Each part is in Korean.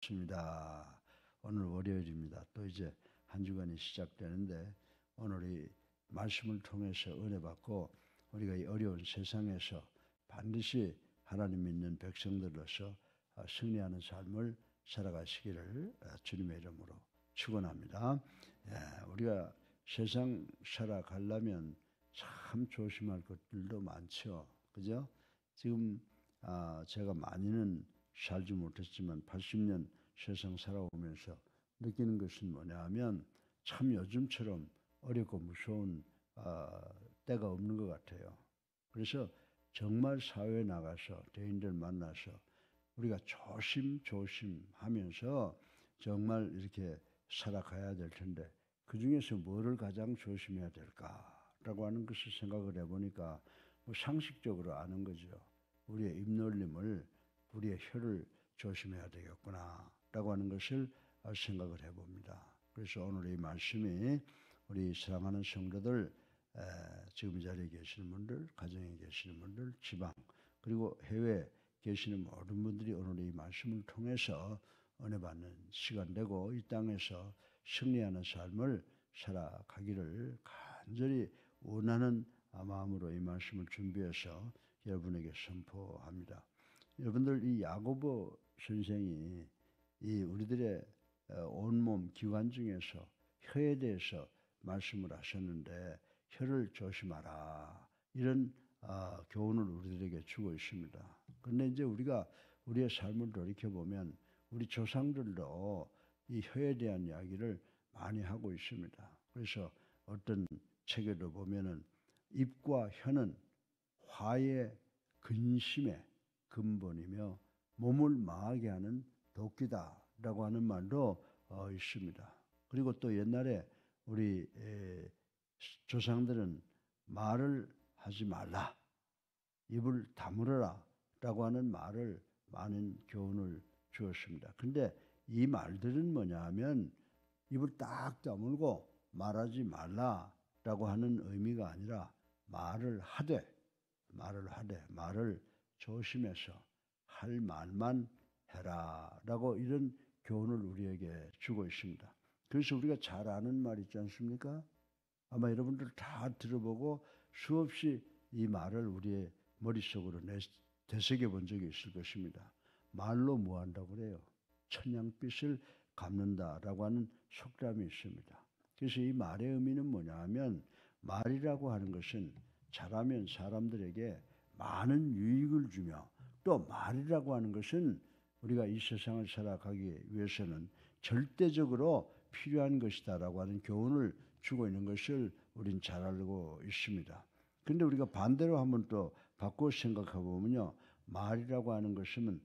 반갑습니다. 오늘 월요일입니다. 또 이제 한 주간이 시작되는데 오늘 이 말씀을 통해서 은혜 받고 우리가 이 어려운 세상에서 반드시 하나님 믿는 백성들로서 승리하는 삶을 살아가시기를 주님의 이름으로 축원합니다. 우리가 세상 살아가려면 참 조심할 것들도 많죠. 그죠? 지금 제가 많이는 살지 못했지만 80년 세상 살아오면서 느끼는 것은 뭐냐 하면 참 요즘처럼 어렵고 무서운 때가 없는 것 같아요. 그래서 정말 사회에 나가서 대인들 만나서 우리가 조심조심 하면서 정말 이렇게 살아가야 될 텐데 그 중에서 뭐를 가장 조심해야 될까라고 하는 것을 생각을 해보니까 뭐 상식적으로 아는 거죠. 우리의 입놀림을 우리의 혀를 조심해야 되겠구나 라고 하는 것을 생각을 해봅니다. 그래서 오늘 이 말씀이 우리 사랑하는 성도들 지금 이 자리에 계시는 분들, 가정에 계시는 분들, 지방 그리고 해외에 계시는 모든 분들이 오늘 이 말씀을 통해서 은혜 받는 시간 되고 이 땅에서 승리하는 삶을 살아가기를 간절히 원하는 마음으로 이 말씀을 준비해서 여러분에게 선포합니다. 여러분들 이 야고보 선생이 이 우리들의 온몸 기관 중에서 혀에 대해서 말씀을 하셨는데 혀를 조심하라 이런 교훈을 우리들에게 주고 있습니다. 그런데 이제 우리가 우리의 삶을 돌이켜 보면 우리 조상들도 이 혀에 대한 이야기를 많이 하고 있습니다. 그래서 어떤 책에도 보면은 입과 혀는 화의 근심의 근본이며 몸을 망하게 하는 도끼다라고 하는 말도 있습니다. 그리고 또 옛날에 우리 조상들은 말을 하지 말라, 입을 다물어라 라고 하는 말을 많은 교훈을 주었습니다. 근데 이 말들은 뭐냐 하면 입을 딱 다물고 말하지 말라라고 하는 의미가 아니라 말을 조심해서 할 말만 해라라고 이런 교훈을 우리에게 주고 있습니다. 그래서 우리가 잘 아는 말 있지 않습니까? 아마 여러분들 다 들어보고 수없이 이 말을 우리의 머릿속으로 되새겨 본 적이 있을 것입니다. 말로 뭐 한다고 그래요? 천냥빚을 갚는다라고 하는 속담이 있습니다. 그래서 이 말의 의미는 뭐냐 하면 말이라고 하는 것은 잘하면 사람들에게 많은 유익을 주며 또 말이라고 하는 것은 우리가 이 세상을 살아가기 위해서는 절대적으로 필요한 것이다라고 하는 교훈을 주고 있는 것을 우린 잘 알고 있습니다. 그런데 우리가 반대로 한번 또 바꿔 생각해 보면요. 말이라고 하는 것은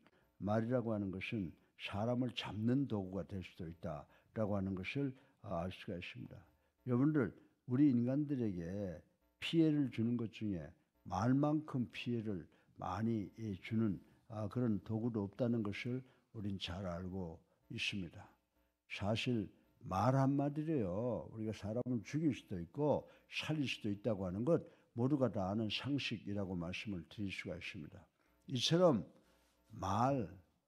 사람을 잡는 도구가 될 수도 있다라고 하는 것을 알 수가 있습니다. 여러분들 우리 인간들에게 피해를 주는 것 중에 말만큼 피해를 많이 주는 그런 도구도 없다는 것을 우린 잘 알고 있습니다. 사실 말 한마디로요. 우리가 사람을 죽일 수도 있고 살릴 수도 있다고 하는 것 모두가 다 아는 상식이라고 말씀을 드릴 수가 있습니다. 이처럼 말,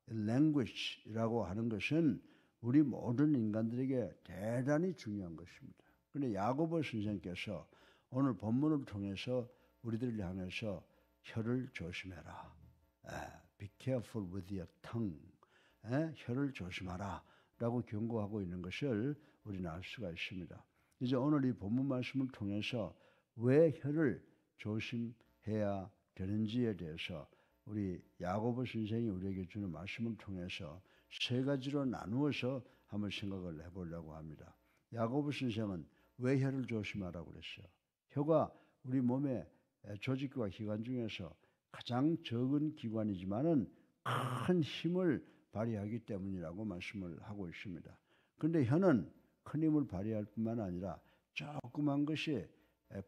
language라고 하는 것은 우리 모든 인간들에게 대단히 중요한 것입니다. 그런데 야고보 선생님께서 오늘 본문을 통해서 우리들을 향해서 혀를 조심해라. Be careful with your tongue. 혀를 조심하라 라고 경고하고 있는 것을 우리는 알 수가 있습니다. 이제 오늘 이 본문 말씀을 통해서 왜 혀를 조심해야 되는지에 대해서 우리 야고보 선생이 우리에게 주는 말씀을 통해서 세 가지로 나누어서 한번 생각을 해보려고 합니다. 야고보 선생은 왜 혀를 조심하라고 그랬어요? 혀가 우리 몸의 조직과 기관 중에서 가장 적은 기관이지만은 큰 힘을 발휘하기 때문이라고 말씀을 하고 있습니다. 그런데 혀는 큰 힘을 발휘할 뿐만 아니라 조그만 것이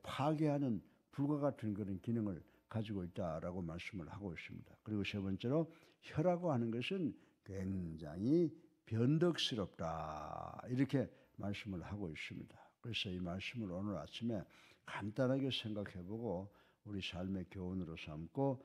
파괴하는 불과 같은 그런 기능을 가지고 있다라고 말씀을 하고 있습니다. 그리고 세 번째로 혀라고 하는 것은 굉장히 변덕스럽다 이렇게 말씀을 하고 있습니다. 그래서 이 말씀을 오늘 아침에 간단하게 생각해보고 우리 삶의 교훈으로 삼고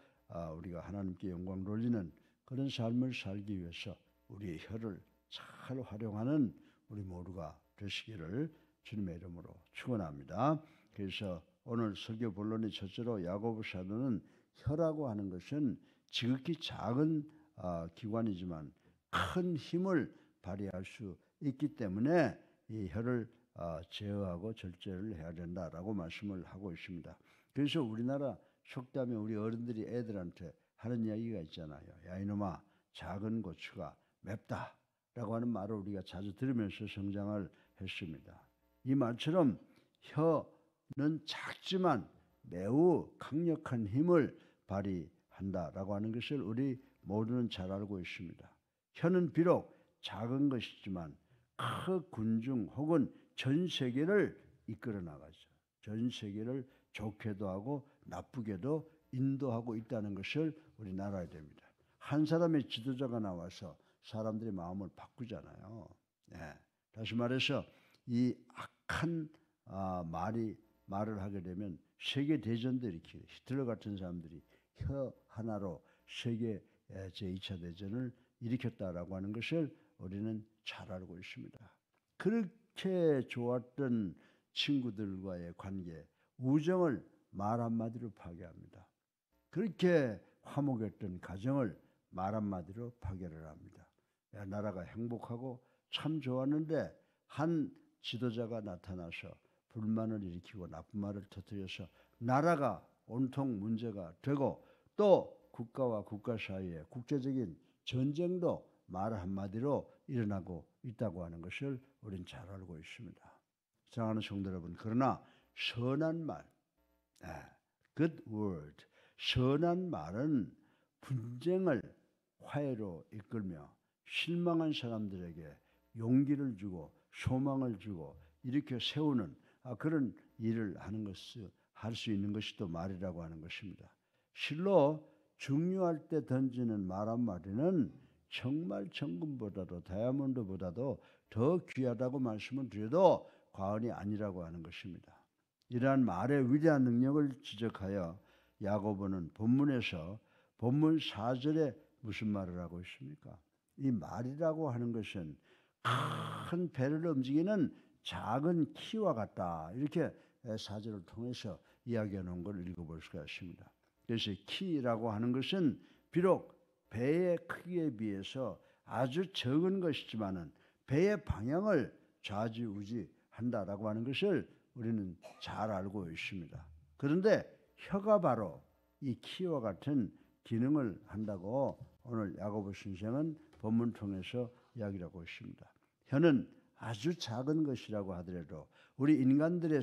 우리가 하나님께 영광 돌리는 그런 삶을 살기 위해서 우리의 혀를 잘 활용하는 우리 모두가 되시기를 주님의 이름으로 축원합니다. 그래서 오늘 설교 본론의 첫째로 야고보 사도는 혀라고 하는 것은 지극히 작은 기관이지만 큰 힘을 발휘할 수 있기 때문에 이 혀를 제어하고 절제를 해야 된다라고 말씀을 하고 있습니다. 그래서 우리나라 속담에 우리 어른들이 애들한테 하는 이야기가 있잖아요. 야 이놈아, 작은 고추가 맵다라고 하는 말을 우리가 자주 들으면서 성장을 했습니다. 이 말처럼 혀는 작지만 매우 강력한 힘을 발휘한다라고 하는 것을 우리 모두는 잘 알고 있습니다. 혀는 비록 작은 것이지만 그 군중 혹은 전 세계를 이끌어 나가죠. 전 세계를 좋게도 하고 나쁘게도 인도하고 있다는 것을 우리 알아야 됩니다. 한 사람의 지도자가 나와서 사람들의 마음을 바꾸잖아요. 네. 다시 말해서 이 악한 말을 하게 되면 세계 대전도 일으키고 히틀러 같은 사람들이 혀 하나로 세계 제2차 대전을 일으켰다라고 하는 것을 우리는 잘 알고 있습니다. 그렇게 좋았던 친구들과의 관계, 우정을 말 한마디로 파괴합니다. 그렇게 화목했던 가정을 말 한마디로 파괴를 합니다. 나라가 행복하고 참 좋았는데 한 지도자가 나타나서 불만을 일으키고 나쁜 말을 터뜨려서 나라가 온통 문제가 되고 또 국가와 국가 사이에 국제적인 전쟁도 말 한마디로 일어나고 있다고 하는 것을 우리는 잘 알고 있습니다. 사랑하는 성도 여러분, 그러나 선한 말, good word, 선한 말은 분쟁을 화해로 이끌며 실망한 사람들에게 용기를 주고 소망을 주고 이렇게 세우는 그런 일을 하는 것을 할 수 있는 것이 또 말이라고 하는 것입니다. 실로 중요할 때 던지는 말 한마디는 정말 정금보다도 다이아몬드보다도 더 귀하다고 말씀을 드려도 과언이 아니라고 하는 것입니다. 이러한 말의 위대한 능력을 지적하여 야고보는 본문에서 본문 4절에 무슨 말을 하고 있습니까? 이 말이라고 하는 것은 큰 배를 움직이는 작은 키와 같다. 이렇게 4절을 통해서 이야기해 놓은 걸 읽어볼 수가 있습니다. 그래서 키라고 하는 것은 비록 배의 크기에 비해서 아주 적은 것이지만은 배의 방향을 좌지우지한다라고 하는 것을 우리는 잘 알고 있습니다. 그런데 혀가 바로 이 키와 같은 기능을 한다고 오늘 야고보 선생은 본문 통해서 이야기를 하고 있습니다. 혀는 아주 작은 것이라고 하더라도 우리 인간들의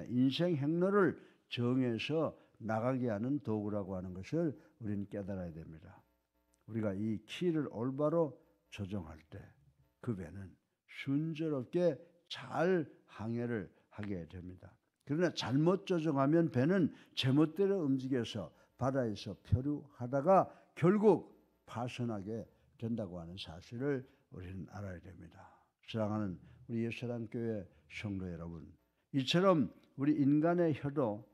인생 행로를 정해서 나가게 하는 도구라고 하는 것을 우리는 깨달아야 됩니다. 우리가 이 키를 올바로 조정할 때 그 배는 순조롭게 잘 항해를 하게 됩니다. 그러나 잘못 조정하면 배는 제멋대로 움직여서 바다에서漂流하다가 결국 파손하게 된다고 하는 사실을 우리는 알아야 됩니다. 사랑하는 우리 예수사랑교회 성도 여러분, 이처럼 우리 인간의 혀도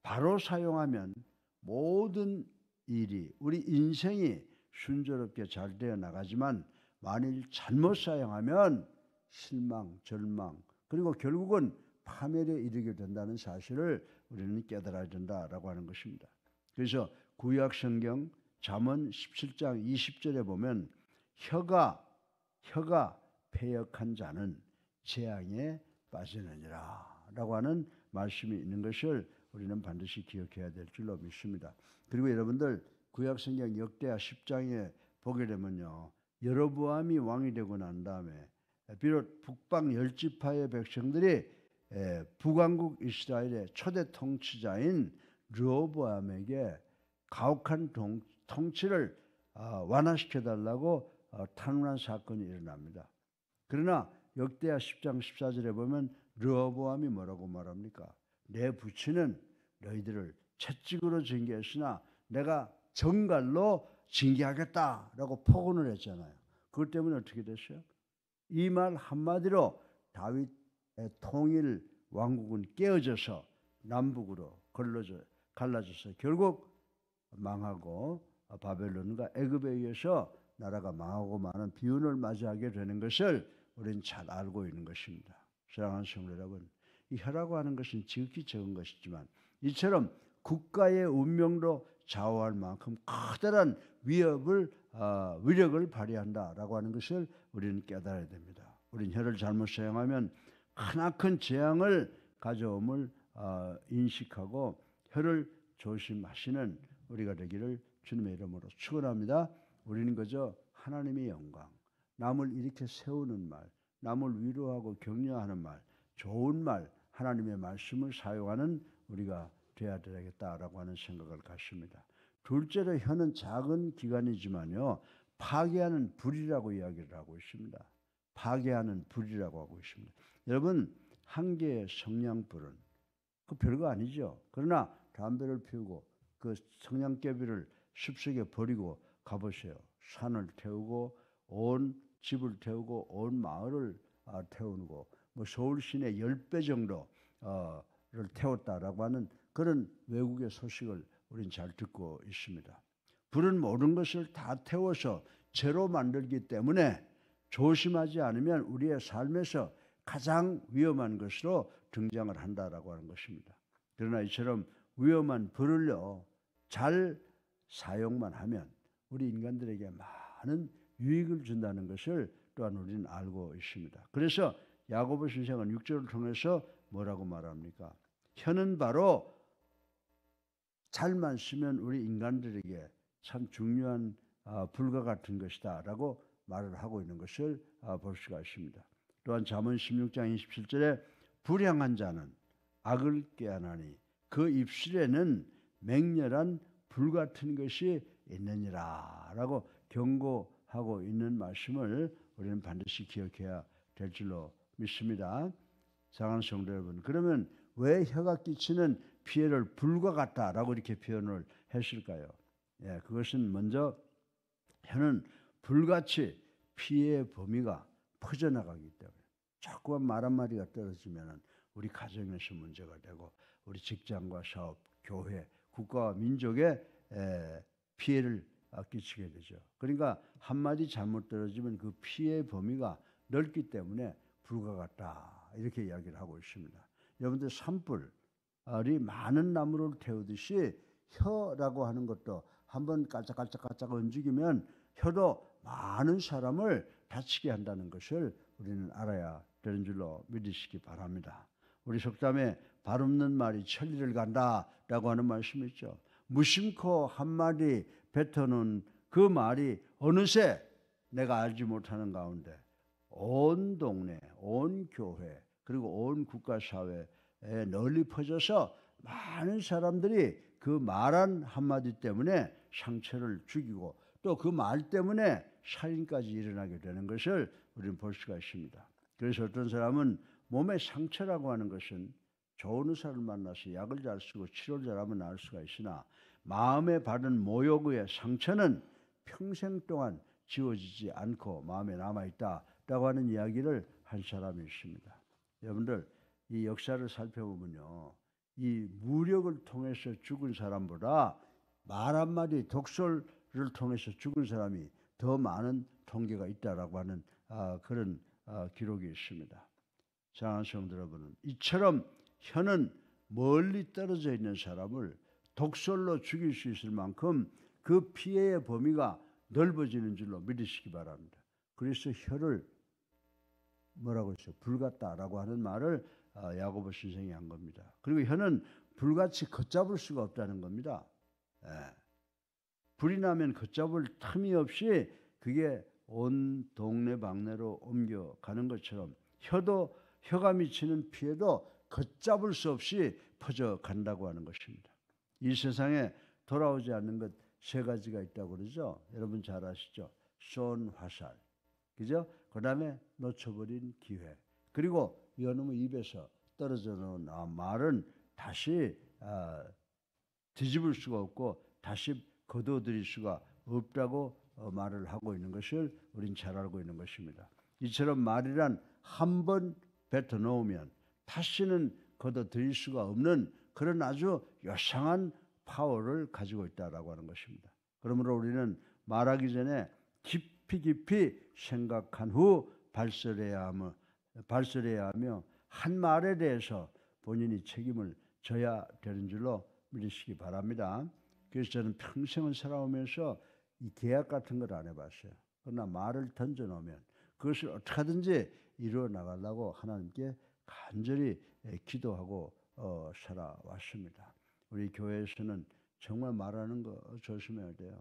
바로 사용하면 모든 일이 우리 인생이 순조롭게 잘 되어 나가지만 만일 잘못 사용하면 실망, 절망 그리고 결국은 파멸에 이르게 된다는 사실을 우리는 깨달아야 된다라고 하는 것입니다. 그래서 구약성경 잠언 17장 20절에 보면 혀가 패역한 자는 재앙에 빠지느니라 라고 하는 말씀이 있는 것을 우리는 반드시 기억해야 될 줄로 믿습니다. 그리고 여러분들 구약성경 역대하 10장에 보게 되면요, 여로보암이 왕이 되고 난 다음에 비록 북방 10지파의 백성들이 북왕국 이스라엘의 초대 통치자인 르호보암에게 가혹한 통치를 완화시켜달라고 탄원한 사건이 일어납니다. 그러나 역대하 10장 14절에 보면 르호보암이 뭐라고 말합니까? 내 부친은 너희들을 채찍으로 징계했으나 내가 정갈로 징계하겠다라고 포근을 했잖아요. 그것 때문에 어떻게 됐어요? 이 말 한마디로 다윗의 통일 왕국은 깨어져서 남북으로 갈라져서 결국 망하고 바벨론과 애굽에 의해서 나라가 망하고 마는 비운을 맞이하게 되는 것을 우리는 잘 알고 있는 것입니다. 사랑하는 성도 여러분, 이 혀라고 하는 것은 지극히 적은 것이지만 이처럼 국가의 운명도 좌우할 만큼 커다란 위력을 발휘한다라고 하는 것을 우리는 깨달아야 됩니다. 우리는 혀를 잘못 사용하면 크나큰 재앙을 가져옴을 인식하고 혀를 조심하시는 우리가 되기를 주님의 이름으로 축원합니다. 우리는 그저 하나님의 영광, 남을 이렇게 세우는 말, 남을 위로하고 격려하는 말, 좋은 말, 하나님의 말씀을 사용하는 우리가 되어야 되겠다라고 하는 생각을 갖습니다. 둘째로 혀는 작은 기관이지만요, 파괴하는 불이라고 이야기를 하고 있습니다. 파괴하는 불이라고 하고 있습니다. 여러분, 한 개의 성냥불은 그 별거 아니죠. 그러나 담배를 피우고 그 성냥개비를 숲속에 버리고 가보세요. 산을 태우고 온 집을 태우고 온 마을을 태우고 뭐 서울 시내 10배 정도를 태웠다라고 하는 그런 외국의 소식을 우리는 잘 듣고 있습니다. 불은 모든 것을 다 태워서 재로 만들기 때문에 조심하지 않으면 우리의 삶에서 가장 위험한 것으로 등장을 한다라고 하는 것입니다. 그러나 이처럼 위험한 불을요, 잘 사용만 하면 우리 인간들에게 많은 유익을 준다는 것을 또한 우리는 알고 있습니다. 그래서 야고보 선생은 6절을 통해서 뭐라고 말합니까? 혀는 바로 잘만 쓰면 우리 인간들에게 참 중요한 불과 같은 것이다 라고 말을 하고 있는 것을 볼 수가 있습니다. 또한 잠언 16장 27절에 불량한 자는 악을 꾀하나니 그 입술에는 맹렬한 불 같은 것이 있느니라 라고 경고하고 있는 말씀을 우리는 반드시 기억해야 될 줄로 믿습니다. 사랑하는 성도 여러분, 그러면 왜 혀가 끼치는 피해를 불과 같다라고 이렇게 표현을 했을까요? 예, 그것은 먼저 혀는 불같이 피해의 범위가 퍼져나가기 때문에 자꾸만 말 한마디가 떨어지면 우리 가정에서 문제가 되고 우리 직장과 사업, 교회, 국가와 민족에 피해를 끼치게 되죠. 그러니까 한마디 잘못 떨어지면 그 피해의 범위가 넓기 때문에 불과 같다 이렇게 이야기를 하고 있습니다. 여러분들 산불이 많은 나무를 태우듯이 혀라고 하는 것도 한번 깔짝깔짝 움직이면 혀도 많은 사람을 다치게 한다는 것을 우리는 알아야 되는 줄로 믿으시기 바랍니다. 우리 속담에 발 없는 말이 천리를 간다라고 하는 말씀이 있죠. 무심코 한마디 뱉어놓은 그 말이 어느새 내가 알지 못하는 가운데 온 동네, 온 교회, 그리고 온 국가사회에 널리 퍼져서 많은 사람들이 그 말한 한마디 때문에 상처를 죽이고 또 그 말 때문에 살인까지 일어나게 되는 것을 우리는 볼 수가 있습니다. 그래서 어떤 사람은 몸의 상처라고 하는 것은 좋은 의사를 만나서 약을 잘 쓰고 치료를 잘하면 나을 수가 있으나 마음에 받은 모욕의 상처는 평생 동안 지워지지 않고 마음에 남아있다라고 하는 이야기를 한 사람이 있습니다. 여러분들 이 역사를 살펴보면요, 이 무력을 통해서 죽은 사람보다 말 한마디 독설을 통해서 죽은 사람이 더 많은 통계가 있다라고 하는 그런 기록이 있습니다. 사랑하는 성도 여러분, 이처럼 혀는 멀리 떨어져 있는 사람을 독설로 죽일 수 있을 만큼 그 피해의 범위가 넓어지는 줄로 믿으시기 바랍니다. 그래서 혀를 뭐라고 했어요? 불같다라고 하는 말을 야고보 선생이 한 겁니다. 그리고 혀는 불같이 걷잡을 수가 없다는 겁니다. 예. 불이 나면 걷잡을 틈이 없이 그게 온 동네 방네로 옮겨가는 것처럼 혀가 미치는 피해도 걷잡을 수 없이 퍼져간다고 하는 것입니다. 이 세상에 돌아오지 않는 것 세 가지가 있다고 그러죠. 여러분 잘 아시죠? 쏜 화살, 그죠? 그 다음에 놓쳐버린 기회, 그리고 이놈의 입에서 떨어져 나온 말은 다시 뒤집을 수가 없고 다시 거둬들일 수가 없다고 말을 하고 있는 것을 우린 잘 알고 있는 것입니다. 이처럼 말이란 한 번 뱉어 놓으면 다시는 거둬들일 수가 없는 그런 아주 요상한 파워를 가지고 있다라고 하는 것입니다. 그러므로 우리는 말하기 전에 깊이 생각한 후 발설해야 하며 한 말에 대해서 본인이 책임을 져야 되는 줄로 믿으시기 바랍니다. 그래서 저는 평생을 살아오면서 이 계약 같은 걸 안 해봤어요. 그러나 말을 던져놓으면 그것을 어떻게 하든지 이루어 나가려고 하나님께 간절히 기도하고 살아왔습니다. 우리 교회에서는 정말 말하는 거 조심해야 돼요.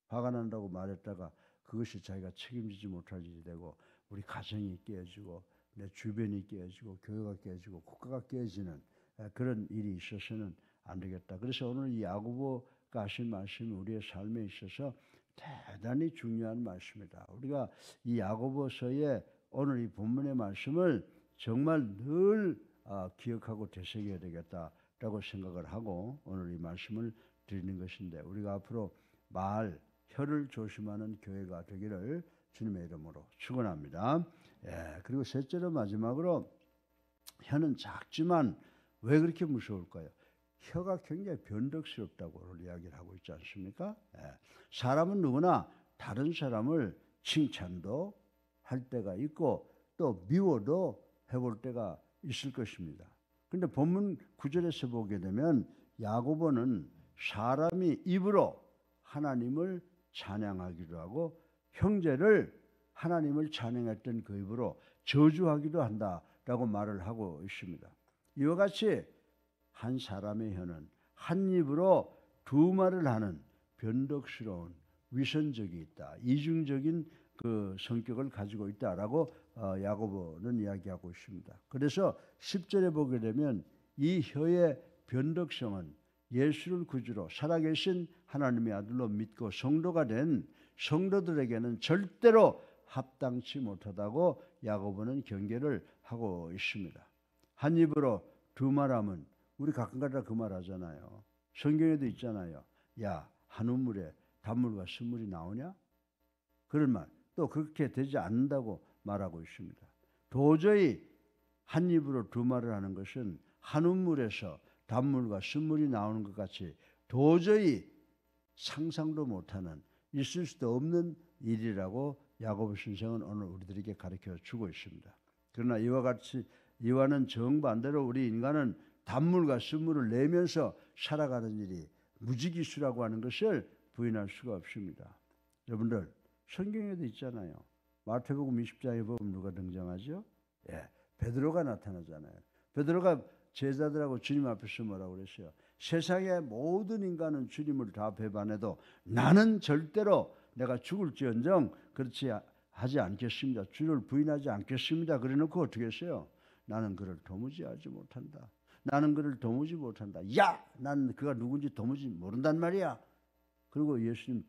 화가 난다고 말했다가 그것이 자기가 책임지지 못할 일이 되고 우리 가정이 깨지고 내 주변이 깨지고 교회가 깨지고 국가가 깨지는 그런 일이 있어서는 안 되겠다. 그래서 오늘 이 야고보가 하신 말씀이 우리의 삶에 있어서 대단히 중요한 말씀이다. 우리가 이 야고보서의 오늘 이 본문의 말씀을 정말 늘 기억하고 되새겨야 되겠다라고 생각을 하고 오늘 이 말씀을 드리는 것인데 우리가 앞으로 혀를 조심하는 교회가 되기를 주님의 이름으로 축원합니다. 그리고 셋째로 마지막으로 혀는 작지만 왜 그렇게 무서울까요? 혀가 굉장히 변덕스럽다고 오늘 이야기를 하고 있지 않습니까? 사람은 누구나 다른 사람을 칭찬도 할 때가 있고 또 미워도 해볼 때가 있을 것입니다. 그런데 본문 9절에서 보게 되면 야고보는 사람이 입으로 하나님을 찬양하기도 하고 형제를 하나님을 찬양했던 그 입으로 저주하기도 한다라고 말을 하고 있습니다. 이와 같이 한 사람의 혀는 한 입으로 두 말을 하는 변덕스러운 위선적이 있다. 이중적인 그 성격을 가지고 있다라고 야고보는 이야기하고 있습니다. 그래서 10절에 보게 되면 이 혀의 변덕성은 예수를 구주로 살아계신 하나님의 아들로 믿고 성도가 된 성도들에게는 절대로 합당치 못하다고 야고보는 경계를 하고 있습니다. 한 입으로 두 말하면 우리 가끔가다 그 말 하잖아요. 성경에도 있잖아요. 야, 한 우물에 단물과 쓴물이 나오냐? 그런 말. 또 그렇게 되지 않는다고 말하고 있습니다. 도저히 한 입으로 두 말을 하는 것은 한 우물에서 단물과 쓴물이 나오는 것 같이 도저히 상상도 못하는 있을 수도 없는 일이라고 야고보 선생은 오늘 우리들에게 가르쳐 주고 있습니다. 그러나 이와는 정반대로 우리 인간은 단물과 쓴물을 내면서 살아가는 일이 무지기수라고 하는 것을 부인할 수가 없습니다. 여러분들 성경에도 있잖아요. 마태복음 20장에 보면 누가 등장하죠? 베드로가 나타나잖아요. 베드로가 제자들하고 주님 앞에서 뭐라고 그랬어요? 세상의 모든 인간은 주님을 다 배반해도 나는 절대로 내가 죽을지언정 그렇지 하지 않겠습니다. 주를 부인하지 않겠습니다. 그래놓고 어떻게 했어요? 나는 그를 도무지 알지 못한다. 나는 그를 도무지 못한다. 야! 나는 그가 누군지 도무지 모른단 말이야. 그리고 예수님을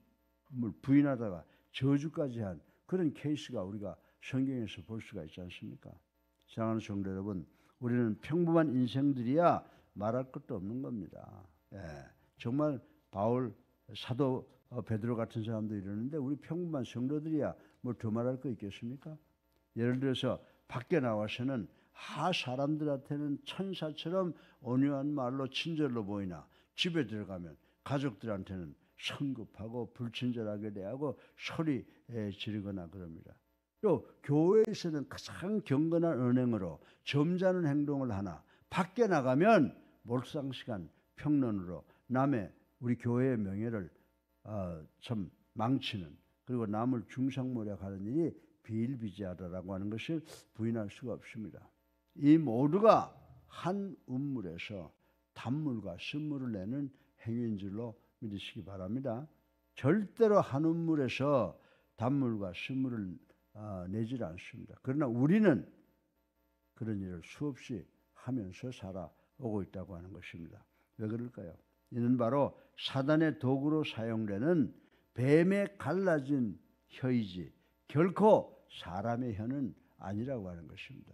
부인하다가 저주까지 한 그런 케이스가 우리가 성경에서 볼 수가 있지 않습니까? 사랑하는 성도 여러분, 우리는 평범한 인생들이야 말할 것도 없는 겁니다. 정말 바울, 사도 베드로 같은 사람도 이러는데 우리 평범한 성도들이야 뭘 더 말할 거 있겠습니까? 예를 들어서 밖에 나와서는 사람들한테는 천사처럼 온유한 말로 친절로 보이나 집에 들어가면 가족들한테는 성급하고 불친절하게 대하고 소리 지르거나 그럽니다. 또 교회에서는 가장 경건한 언행으로 점잖은 행동을 하나 밖에 나가면 몰상식한 평론으로 남의 우리 교회의 명예를 참 망치는 그리고 남을 중상모략하는 일이 비일비재하다라고 하는 것을 부인할 수가 없습니다. 이 모두가 한 우물에서 단물과 쓴물을 내는 행위인 줄로 믿으시기 바랍니다. 절대로 한 우물에서 단물과 쓴물을 내질 않습니다. 그러나 우리는 그런 일을 수없이 하면서 살아오고 있다고 하는 것입니다. 왜 그럴까요? 이는 바로 사단의 도구로 사용되는 뱀의 갈라진 혀이지 결코 사람의 혀는 아니라고 하는 것입니다.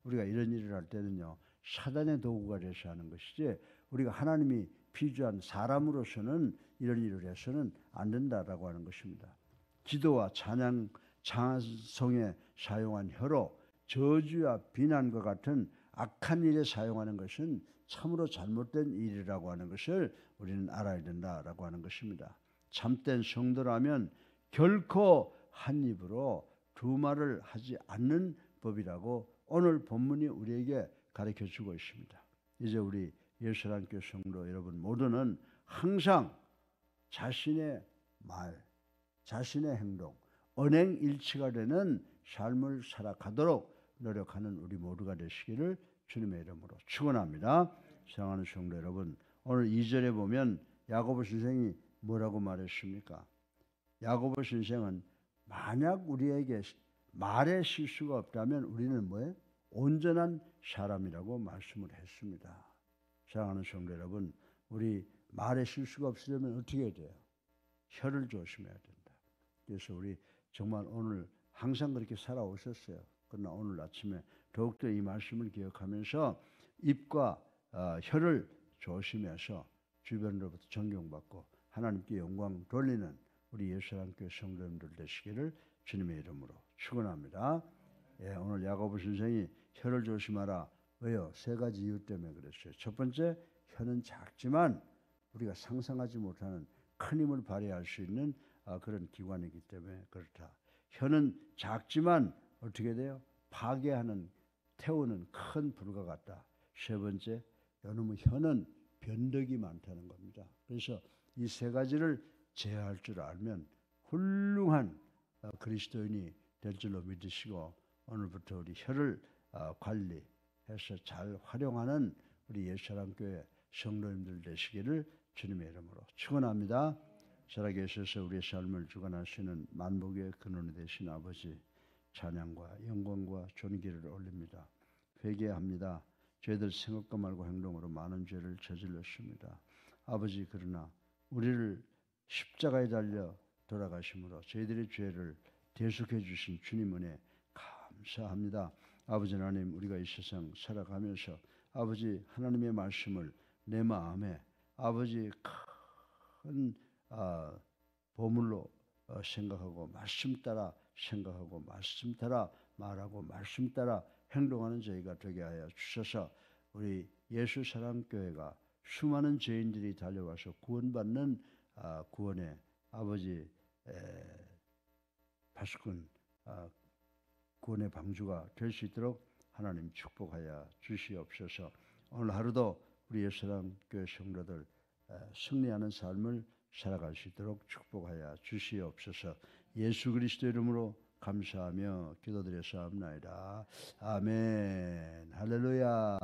우리가 이런 일을 할 때는요, 사단의 도구가 돼서 하는 것이지 우리가 하나님이 피조한 사람으로서는 이런 일을 해서는 안 된다라고 하는 것입니다. 기도와 찬양, 찬송에 사용한 혀로 저주와 비난과 같은 악한 일에 사용하는 것은 참으로 잘못된 일이라고 하는 것을 우리는 알아야 된다라고 하는 것입니다. 참된 성도라면 결코 한 입으로 두 말을 하지 않는 법이라고 오늘 본문이 우리에게 가르쳐주고 있습니다. 이제 우리 예수랑교회 성도 여러분 모두는 항상 자신의 말, 자신의 행동, 언행일치가 되는 삶을 살아가도록 노력하는 우리 모두가 되시기를 주님의 이름으로 축원합니다. 사랑하는 성도 여러분, 오늘 2절에 보면 야고보 선생이 뭐라고 말했습니까? 야고보 선생은 만약 우리에게 말에 실수가 없다면 우리는 뭐예요? 온전한 사람이라고 말씀을 했습니다. 사랑하는 성도 여러분, 우리 말에 실수가 없으려면 어떻게 해야 돼요? 혀를 조심해야 된다. 그래서 우리 정말 오늘 항상 그렇게 살아오셨어요. 그러나 오늘 아침에 더욱더 이 말씀을 기억하면서 입과 혀를 조심해서 주변으로부터 존경받고 하나님께 영광 돌리는 우리 예수랑교회 성도님들 되시기를 주님의 이름으로 축원합니다. 예, 오늘 야고보 선생이 혀를 조심하라. 왜요? 세 가지 이유 때문에 그랬어요. 첫 번째, 혀는 작지만 우리가 상상하지 못하는 큰 힘을 발휘할 수 있는 그런 기관이기 때문에 그렇다. 혀는 작지만 어떻게 돼요? 파괴하는, 태우는 큰 불과 같다. 세 번째, 여러분 혀는 변덕이 많다는 겁니다. 그래서 이 세 가지를 제어할 줄 알면 훌륭한 그리스도인이 될 줄로 믿으시고 오늘부터 우리 혀를 관리해서 잘 활용하는 우리 예수사랑교회 성도님들 되시기를 주님의 이름으로 축원합니다. 살아계셔서 우리의 삶을 주관하시는 만복의 근원이 되신 아버지, 찬양과 영광과 존귀를 올립니다. 회개합니다. 저희들 생각과 말과 행동으로 많은 죄를 저질렀습니다. 아버지, 그러나 우리를 십자가에 달려 돌아가심으로 저희들의 죄를 대속해 주신 주님 은혜 감사합니다. 아버지 하나님, 우리가 이 세상 살아가면서 아버지 하나님의 말씀을 내 마음에 아버지 큰 보물로 생각하고 말씀 따라 생각하고 말씀 따라 말하고 말씀 따라 행동하는 저희가 되게 하여 주셔서 우리 예수사랑교회가 수많은 죄인들이 달려와서 구원받는 구원의 아버지 파수꾼 구원의 방주가 될 수 있도록 하나님 축복하여 주시옵소서. 오늘 하루도 우리 예수사랑교회 성도들 승리하는 삶을 살아갈 수 있도록 축복하여 주시옵소서. 예수 그리스도 이름으로 감사하며 기도드렸사옵나이다. 아멘. 할렐루야.